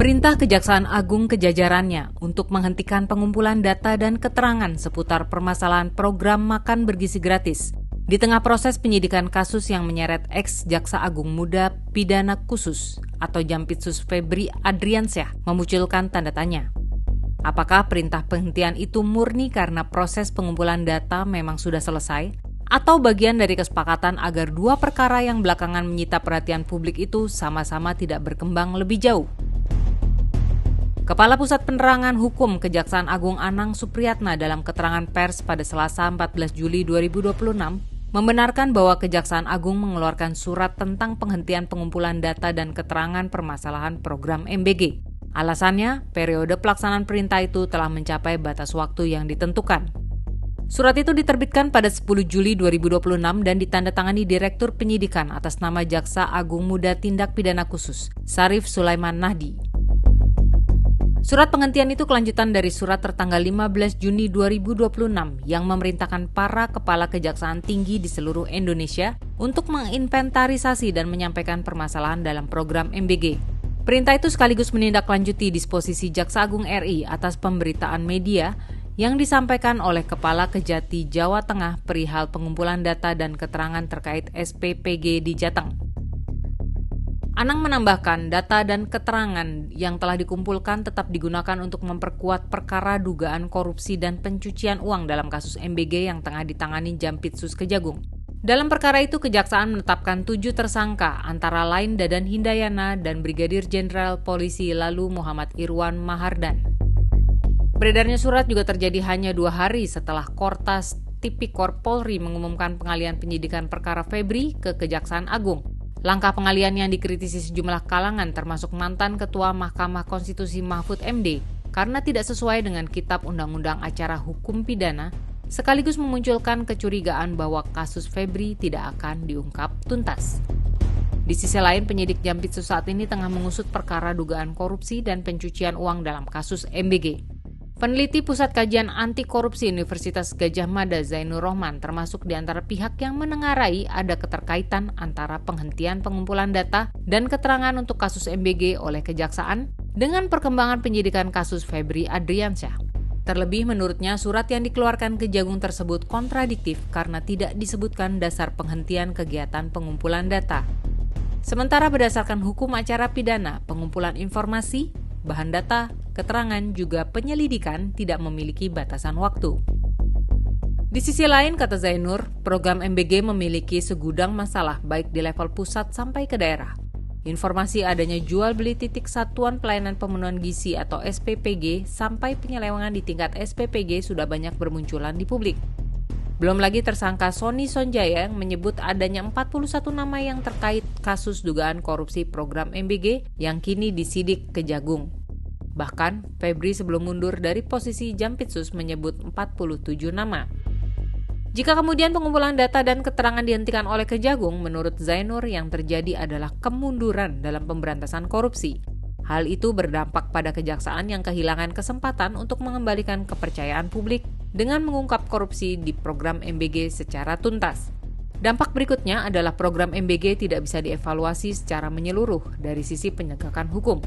Memerintah Kejaksaan Agung ke jajarannya untuk menghentikan pengumpulan data dan keterangan seputar permasalahan program makan bergizi gratis di tengah proses penyidikan kasus yang menyeret ex-Jaksa Agung Muda Pidana Khusus atau Jampitsus Febri Adriansyah memunculkan tanda tanya. Apakah perintah penghentian itu murni karena proses pengumpulan data memang sudah selesai, atau bagian dari kesepakatan agar dua perkara yang belakangan menyita perhatian publik itu sama-sama tidak berkembang lebih jauh? Kepala Pusat Penerangan Hukum Kejaksaan Agung Anang Supriyatna dalam keterangan pers pada Selasa 14 Juli 2026 membenarkan bahwa Kejaksaan Agung mengeluarkan surat tentang penghentian pengumpulan data dan keterangan permasalahan program MBG. Alasannya, periode pelaksanaan perintah itu telah mencapai batas waktu yang ditentukan. Surat itu diterbitkan pada 10 Juli 2026 dan ditandatangani Direktur Penyidikan atas nama Jaksa Agung Muda Tindak Pidana Khusus, Syarif Sulaiman Nahdi. Surat penghentian itu kelanjutan dari surat tertanggal 15 Juni 2026 yang memerintahkan para kepala kejaksaan tinggi di seluruh Indonesia untuk menginventarisasi dan menyampaikan permasalahan dalam program MBG. Perintah itu sekaligus menindaklanjuti disposisi Jaksa Agung RI atas pemberitaan media yang disampaikan oleh Kepala Kejati Jawa Tengah perihal pengumpulan data dan keterangan terkait SPPG di Jateng. Anang menambahkan, data dan keterangan yang telah dikumpulkan tetap digunakan untuk memperkuat perkara dugaan korupsi dan pencucian uang dalam kasus MBG yang tengah ditangani Jampitsus Kejagung. Dalam perkara itu, Kejaksaan menetapkan 7 tersangka, antara lain Dadan Hindayana dan Brigadir Jenderal Polisi Lalu Muhammad Irwan Mahardan. Beredarnya surat juga terjadi hanya 2 hari setelah Kortas Tipikor Polri mengumumkan pengalihan penyidikan perkara Febri ke Kejaksaan Agung. Langkah pengalihan yang dikritisi sejumlah kalangan termasuk mantan Ketua Mahkamah Konstitusi Mahfud MD karena tidak sesuai dengan Kitab Undang-Undang Acara Hukum Pidana, sekaligus memunculkan kecurigaan bahwa kasus Febri tidak akan diungkap tuntas. Di sisi lain, penyidik Jampitsus saat ini tengah mengusut perkara dugaan korupsi dan pencucian uang dalam kasus MBG. Peneliti Pusat Kajian Anti Korupsi Universitas Gadjah Mada Zainur Rohman termasuk di antara pihak yang menengarai ada keterkaitan antara penghentian pengumpulan data dan keterangan untuk kasus MBG oleh Kejaksaan dengan perkembangan penyidikan kasus Febri Adriansyah. Terlebih menurutnya surat yang dikeluarkan Kejagung tersebut kontradiktif karena tidak disebutkan dasar penghentian kegiatan pengumpulan data. Sementara berdasarkan hukum acara pidana, pengumpulan informasi, bahan data, keterangan juga penyelidikan tidak memiliki batasan waktu. Di sisi lain, kata Zainur, program MBG memiliki segudang masalah baik di level pusat sampai ke daerah. Informasi adanya jual beli titik satuan pelayanan pemenuhan gizi atau SPPG sampai penyelewengan di tingkat SPPG sudah banyak bermunculan di publik. Belum lagi tersangka Sony Sonjaya yang menyebut adanya 41 nama yang terkait kasus dugaan korupsi program MBG yang kini disidik Kejagung. Bahkan, Febri sebelum mundur dari posisi Jampitsus menyebut 47 nama. Jika kemudian pengumpulan data dan keterangan dihentikan oleh Kejagung, menurut Zainur yang terjadi adalah kemunduran dalam pemberantasan korupsi. Hal itu berdampak pada Kejaksaan yang kehilangan kesempatan untuk mengembalikan kepercayaan publik dengan mengungkap korupsi di program MBG secara tuntas. Dampak berikutnya adalah program MBG tidak bisa dievaluasi secara menyeluruh dari sisi penegakan hukum.